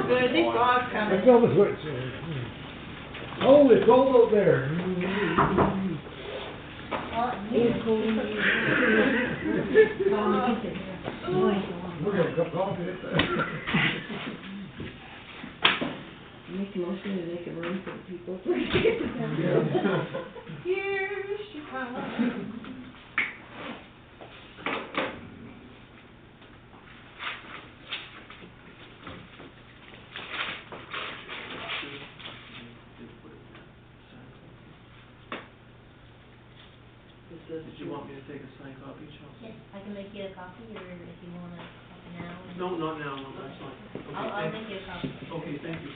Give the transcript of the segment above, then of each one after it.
good, they saw us coming. Let's go this way. Oh, it's cold out there. We're gonna cup of coffee. Make a motion to make a room for the people. Here she comes. Did you want me to take a signed copy, Chelsea? Yes, I can make you a copy, or if you want a copy now. No, not now, no, that's fine. Okay, I'll thank make you a copy. Okay, thank you.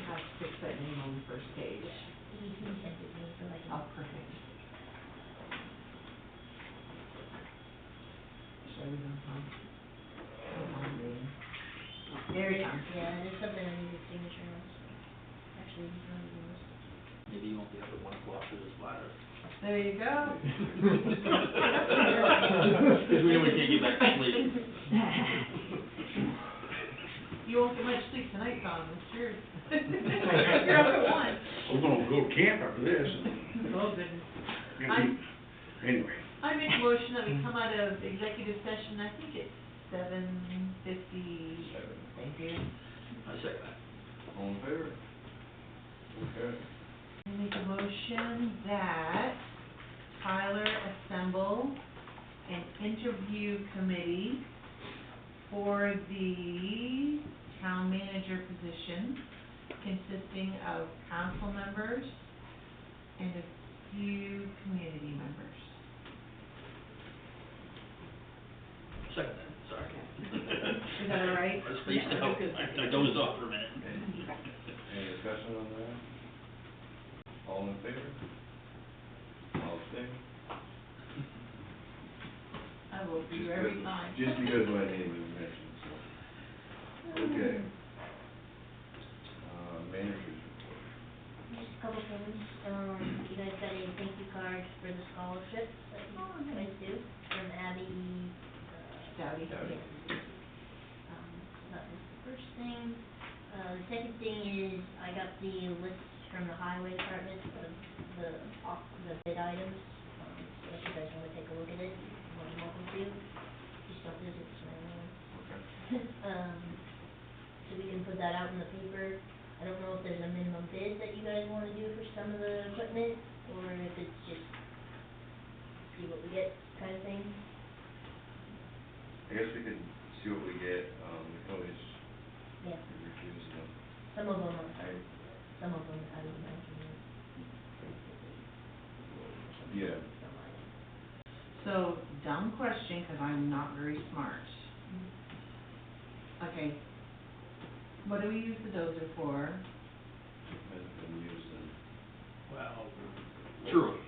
Have to fix that name on the first page. He sent it to me, so I can. Oh, perfect. Should we go home? There it comes. Yeah, there's something I need his signature on, so. Actually, he's not even listed. Maybe you won't be up at 1 o'clock for this ladder. There you go. Because we know we can't get back to sleep. You won't get much sleep tonight, Tom, that's sure. You're up at 1. We're gonna go camp after this. Oh, goodness. Anyway, I make a motion that we come out of executive session, I think it's 7:50. Thank you. I second that. all in favor? Okay. I make a motion that Tyler assemble an interview committee for the town manager position, consisting of council members and a few community members. Second that, sorry. Is that all right? I was spaced Yeah, out. good. I dozed off for a minute. Any discussion on that? All in favor? All abstain? I will be you every time. Just because my name is mentioned, so. Okay. Managers report. Just a couple things, you guys got a thank you card for the scholarships that you guys do, from Abby, Dowdy. Dowdy. That was the first thing. The second thing is, I got the list from the highway department of the bid items. So if you guys wanna take a look at it, you're more than welcome to. Just don't visit, it's my own. Okay. So we can put that out in the paper. I don't know if there's a minimum bid that you guys wanna do for some of the equipment, or if it's just see what we get kind of thing. I guess we could see what we get, we can always Yeah, refuse them. some of them are hard, some of them I would imagine are Yeah. some items. So, dumb question, cause I'm not very smart. Okay. What do we use the dozer for? Hasn't been used in. Well, true,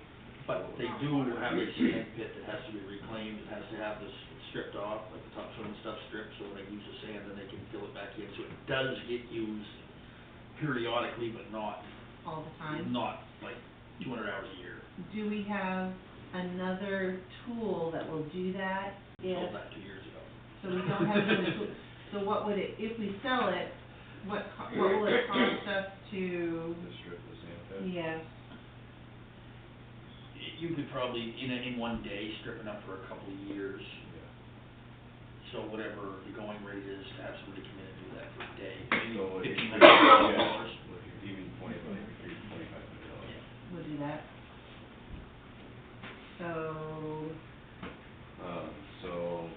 but they do have a sand pit that has to be reclaimed, it has to have this stripped off, like the topsoil and stuff stripped, so when they use the sand, then they can fill it back in, so it does get used periodically, but not, All the time? not like 200 hours a year. Do we have another tool that will do that? Sold that 2 years ago. So we don't have another tool, so what would it, if we sell it, what will it cost us to, The strip, the sand pit? yes, You could probably, in one day, strip it up for a couple of years, Yeah. so whatever the going rate is, to have somebody come in and do that for a day, So, maybe if- $1,500. yeah, even $2,500. we'll do that. So, So,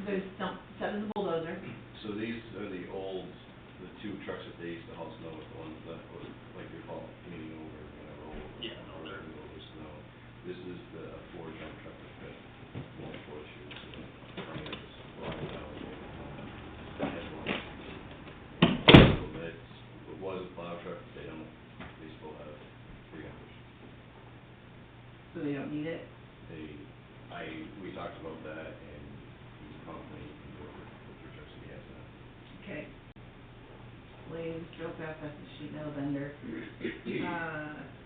there's some, set in the bulldozer, so these are the old, the two trucks that they used to haul snow with, the ones that were, like they call it, leaning over, whatever, over. Yeah, no, they're- Over snow. This is the Ford dump truck that fit multiple issues, so the front end is brought down. It has one issue. So that's, it was a plow truck, they don't, they still have 300. so they don't need it. We talked about that, and he's confident he can do it with your trucks that he has now. Okay. Blaze, drill press, that's a sheet metal vendor.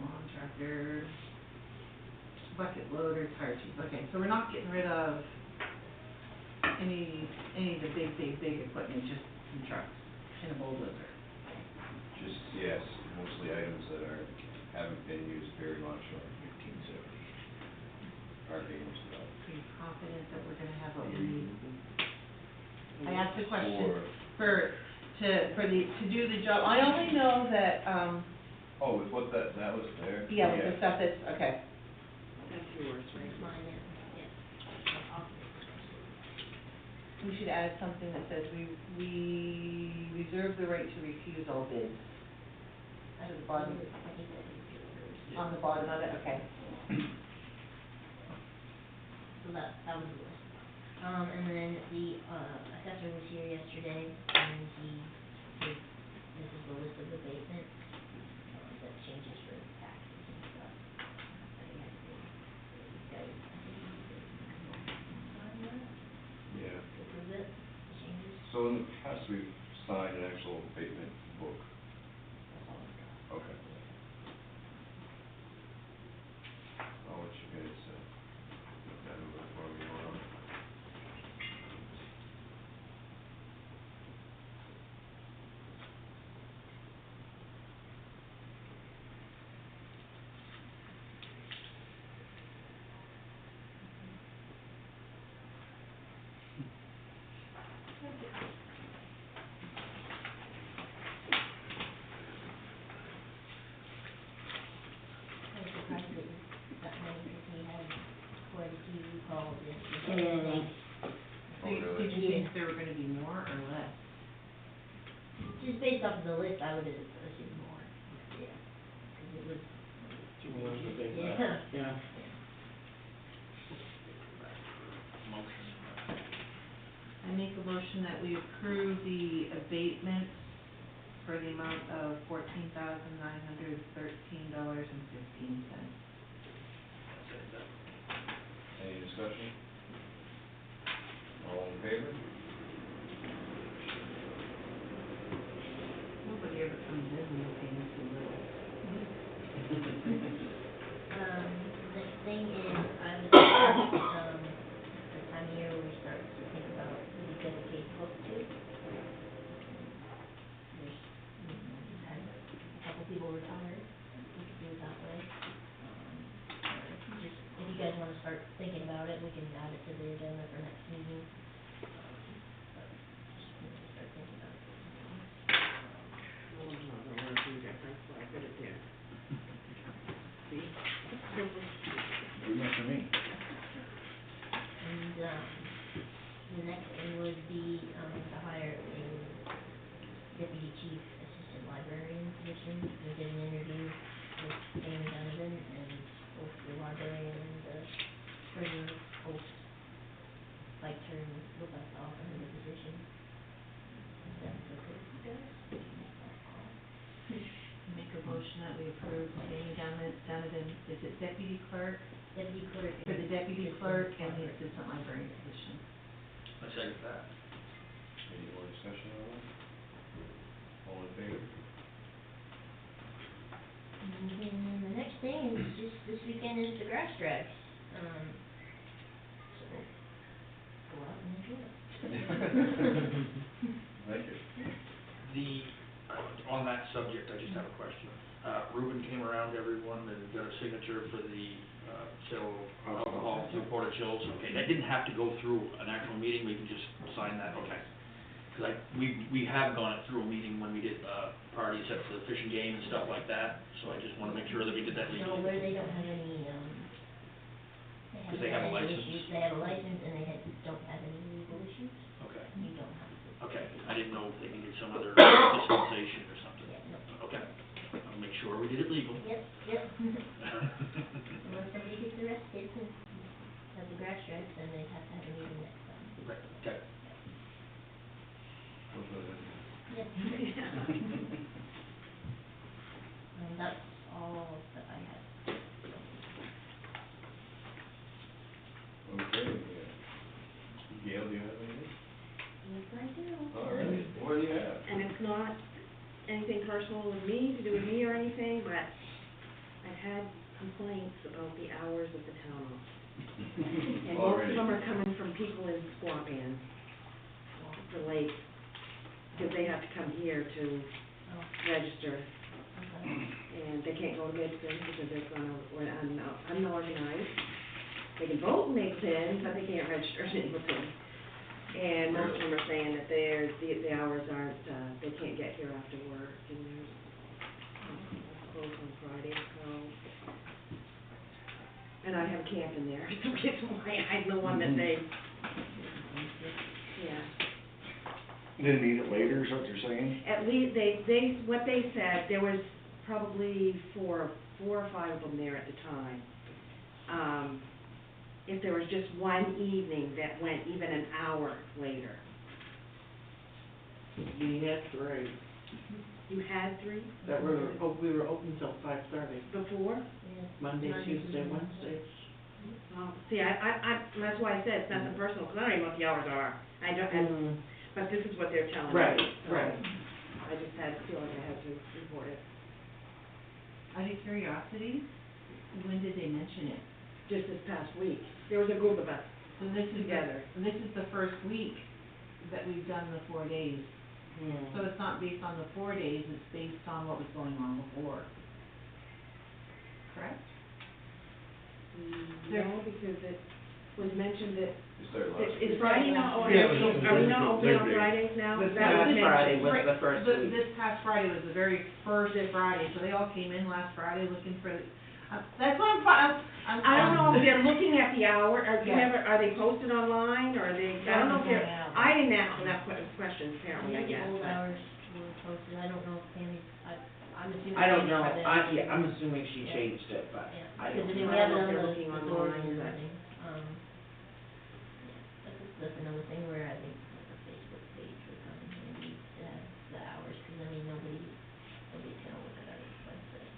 Lawn tractor, bucket loader, tire tubes, okay, so we're not getting rid of any of the big equipment, just some trucks. and a bulldozer. Just, yes, mostly items that haven't been used very much, or aren't being used at all. Are you confident that we're gonna have what we need? I asked the question Or, to do the job, I only know that, oh, with what that was there? yeah, with the stuff that's, okay. That's yours, right? It's mine, yeah. We should add something that says we reserve the right to refuse all bids. I To the bottom. think that is yours. On the bottom of it, okay. So that was the list. And then the, assessor was here yesterday, and he said, this is the list of abatements, that changes for taxes and stuff. That he has to, you guys, I think you need to sign that, Yeah. to approve it, the changes. So in the past, we've signed an actual abatement book. That's all I've got. Okay. I'll let you guys, look that over before we go on. I was surprised that it was that many, because he had quite a few calls yesterday. Oh, really? Did you think there were gonna be more or less? Just based off of the list, I would have assumed more, yeah, because it was. Yeah. Yeah. Motion. I make a motion that we approve the abatement for the amount of $14,913.15. Any discussion? All in favor? Nobody ever comes in and they pay me too little. Next thing is, I was, the time of year where we start to think about who we dedicate books to. There's, we've had a couple people retire, we could do it that way. Just, if you guys wanna start thinking about it, we can add it to the agenda for next meeting. But just, start thinking about it. No, I'm not gonna wanna do that, that's why I put it there. See? Good enough for me. And, the next thing would be, to hire a deputy chief assistant librarian position. We did an interview with Amy Donovan, and both the librarian and the treasurer both liked her and would like to offer her the position. If that's okay with you guys? Make a motion that we approve Amy Donovan, is it deputy clerk? Deputy clerk. For the deputy assistant clerk and the librarian. assistant librarian position. I second that. Any more discussion on that? All in favor? And then the next thing is just, this weekend is the grass drag. So, go out and enjoy it. Thank you. On that subject, I just have a question. Ruben came around to everyone and got a signature for the, sale of alcohol through Portage Hills. Okay, that didn't have to go through an actual meeting, we can just sign that, okay? Cause we have gone it through a meeting when we did, parties at the Fish and Game and stuff like that, so I just wanna make sure that we did that No, legally. where they don't have any, Cause they have a legal license. issues. They have a license and they don't have any legal issues, Okay, you don't have to. okay, I didn't know if they needed some other dispensation or something. Yeah, no. Okay, I'll make sure we did it legal. Yep, yep. Unless somebody gets arrested and has the grass stripes, then they'd have to have a meeting next time. Right, okay. Go for it. Yep. That's all that I had. Okay, yeah. Gail, do you have anything? Yes, I do. All right, what do you have? And it's not anything personal with me, to do with me or anything, but I've had complaints about the hours of the town office. And most Already. of them are coming from people in Squapan, for like because they have to come here to Oh, register, okay. and they can't go to Midson because they're gonna, or unorganized. They can vote in Midson, but they can't register in Midson. And most of them are saying that the hours aren't, they can't get here after work, and they're closed on Friday, so. And I have camp in there, so it's why I'm the one that they, yeah. They need it later, is what you're saying? At least, what they said, there was probably four or five of them there at the time. If there was just one evening that went even an hour later. We had three, You had three that we were open till 5:30, before? Yeah. Monday, Tuesday, Wednesday. See, that's why I said it's nothing personal, because I don't even know what the hours are. I don't, but this is what they're telling me. Right, so right. I just had to feel like I had to report it. Out of curiosity, when did they mention it? Just this past week, there was a group of us. So this is Together. this is the first week that we've done the 4 days. So it's not based on the 4 days, it's based on what was going on before. Correct? No, because it was mentioned that, It started last is week. Friday not, Yeah, it was- are we not open on Thursday. Fridays now? This That was past mentioned. Friday was Right, the first week. This past Friday was the very first Friday, so they all came in last Friday looking for, that's what I'm. I don't know if they're looking at the hour, or Yeah. are they posted online, or are they, I don't know if they're, Yeah. I didn't ask them that question apparently, I Maybe guess, old but. hours were posted, I don't know if Tammy, I'm assuming. I don't Tammy know, for them. I'm assuming she Yeah. changed it, but Yeah, I because don't we know. have it know if on they're the looking doors online, and but- everything, that's another thing where I think like a Facebook page would come in handy to have the hours, because I mean, nobody's gonna look at our website.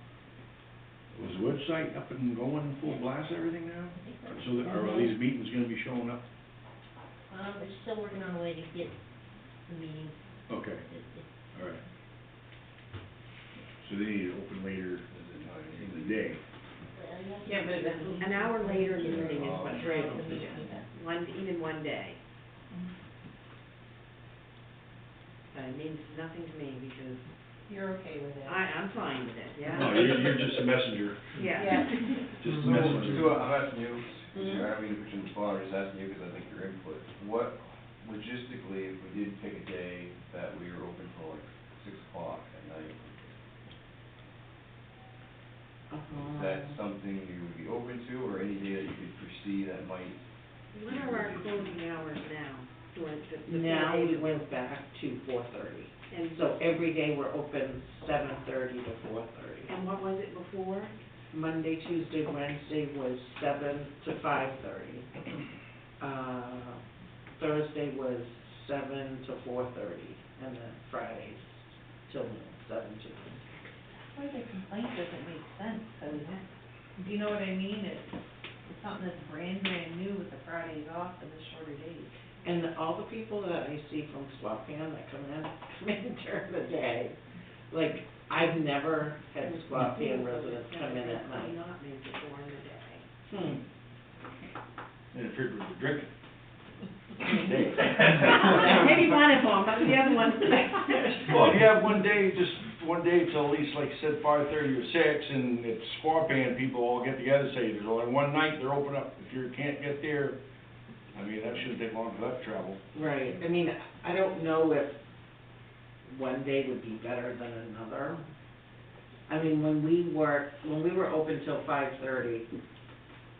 Was the website up and going full blast and everything now? I think that's. So are these meetings gonna be showing up? They're still working on a way to get the meetings, Okay, it, all right. So they need to open later in the day. Yeah, but An hour later in the evening is what they're able to do, Yeah. even one day. But it means nothing to me, because You're okay with it? I'm fine with it, yeah. No, you're just a messenger, Yeah. just a So, messenger. I'm asking you, I don't mean to put you in the spot, I'm just asking you because I think your input. What, logistically, if we did pick a day that we were open till like 6 o'clock at night, is that something you would be open to, or any day that you could foresee that might? What are our closing hours now? Now we went back to 4:30, And so every day we're open 7:30 to 4:30. And what was it before? Monday, Tuesday, Wednesday was 7 to 5:30. Thursday was 7 to 4:30, and then Fridays till noon, 7 to noon. Why the complaint doesn't make sense, 'cause, do you know what I mean? It's something that's brand new with the Fridays off and the shorter days. And all the people that I see from Swampscott that come in during the day, like, I've never had Swampscott residents come in at night. Not make it during the day. And if you're drinking. Maybe one of them, but the other one's. Well, if you have one day till at least, like you said, 5:30 or 6, and it's Squapan, people all get together, say, there's only one night they're open up. If you can't get there, I mean, that shouldn't take long for that to travel. Right, I mean, I don't know if one day would be better than another. I mean, when we were open till 5:30,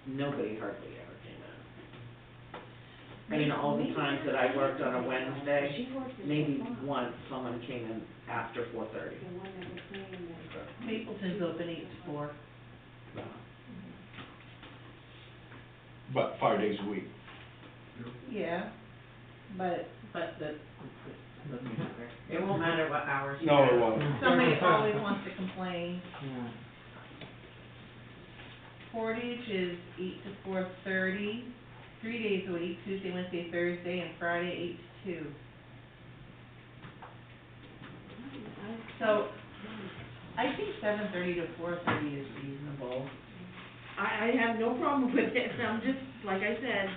nobody hardly ever came in. I mean, all the times that I worked on a Wednesday, She works at maybe 4 o'clock. once someone came in after 4:30. The one that was saying that. Mapleton's open 8 to 4. But 5 days a week. Yeah, but It won't matter what hours you No, it have. won't. somebody always wants to complain. Yeah. Portage is 8 to 4:30, 3 days a week, Tuesday, Wednesday, Thursday, and Friday, 8 to 2. So, I think 7:30 to 4:30 is reasonable. I have no problem with it, I'm just, like I said,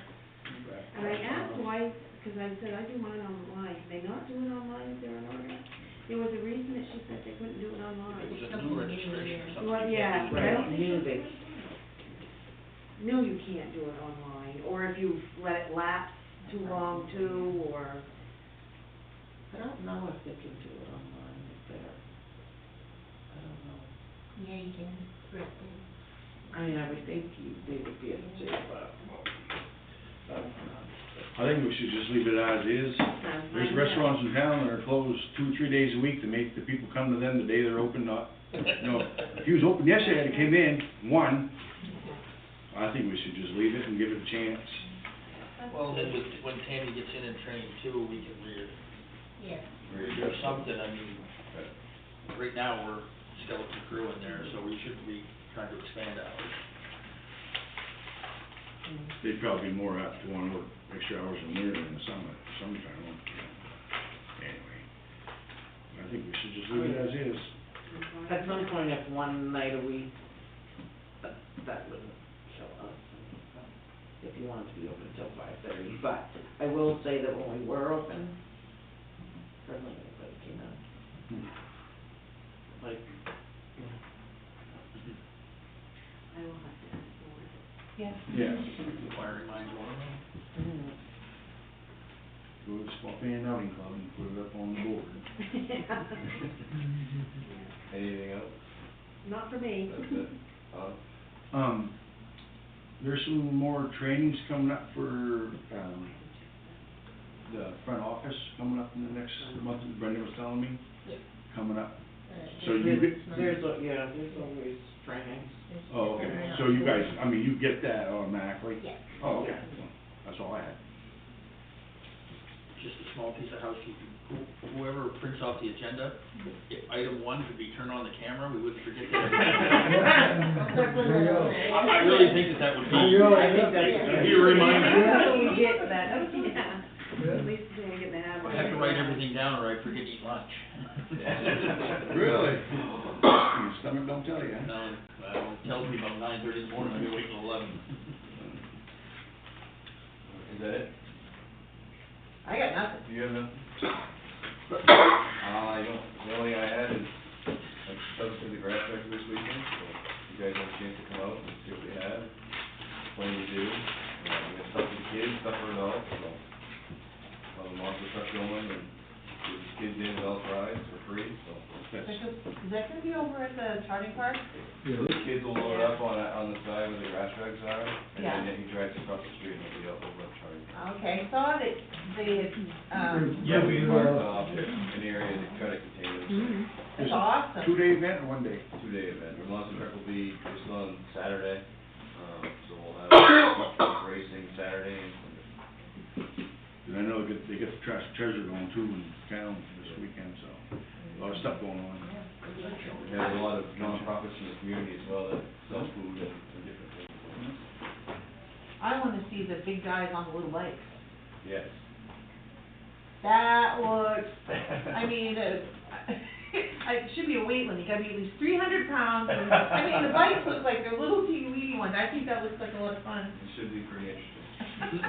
and I asked why, 'cause I said, I do mine online, can they not do it online if they're an organized? There was a reason that she said they couldn't do it It online. was a new registration or something. Well, yeah, but I don't think New, you they, No, you can't do it online, or if you let it lapse too long too, or, I don't know if they can do it online if they're, I don't know. Yeah, you can, correct it. I mean, I would think they would be able to, but, I don't know. I think we should just leave it as is. sounds There's fine. restaurants in town that are closed 2 or 3 days a week to make the people come to them the day they're open, not, if he was open yesterday and he came in, I think we should just leave it and give it a chance. Well, then when Tammy gets in and trained too, we can Yeah. do something, I mean, right now, we're skeleton crew in there, so we shouldn't be trying to expand hours. They'd probably be more apt to wanna work extra hours in winter than the summertime, won't they? Anyway, I think we should just leave it as is. At some point, if one night a week, that wouldn't kill us, if you wanted to be open until 5:30. But I will say that when we were open, hardly anybody came out. Like, I will have to ask more. Yeah. Yeah. Inquiring minds want to know. Go to the Spokane Outing Club and put it up on the board. Anything else? Not for me. That's it? Tom? There's some more trainings coming up for, the front office coming up in the next month, Brenda was telling me, Yes. coming up. Uh, So you there's, get- there's always trainings. Oh, okay, so you guys, I mean, you get that automatically? Yes. Oh, okay, that's all I had. Just a small piece of housekeeping. Whoever prints off the agenda, if item 1 could be turn on the camera, we wouldn't forget that. I really think that would be. I think that's. Yeah. Be a reminder. So we get that, yeah. At least we get the habit. I have to write everything down or I forget to eat lunch. Really? Your stomach don't tell you, huh? No, well, it tells me about 9:30 in the morning, I'll be waiting till 11. Is that it? I got nothing. Do you have nothing? I don't, the only thing I had is, I took to the grass tractor this weekend, so you guys have a chance to come out and see what we have, plenty to do. We have stuff for the kids, stuff for adults, so. The monster truck going and get the kids in adult rides for free, so. Is that gonna be over at the charting park? So the kids will load up on the side where the grass drags are, and Yeah. then he drives across the street and he'll be up over at Charlie. Okay, saw that they, Yeah, we marked off an area to try to contain it. it's awesome. 2-day event or 1 day? 2-day event. The monster truck will be just on Saturday, so we'll have racing Saturday and Sunday. And I know they get the treasure going too in town this weekend, so, a lot of stuff going on. There's a lot of nonprofits in the community as well that sell food and different things. I wanna see the big guys on the little bikes. Yes. That looks, I mean, it should be a weight limit, you gotta be at least 300 pounds, and, I mean, the bikes look like they're little teeny weeny ones, I think that looks like a lot of fun. It should be pretty interesting.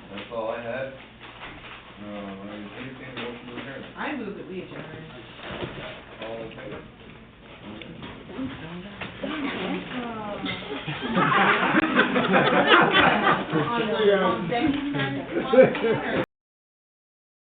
That's all I had. Anything else to return? I move that we adjourn. All in favor? On the, on Becky's side,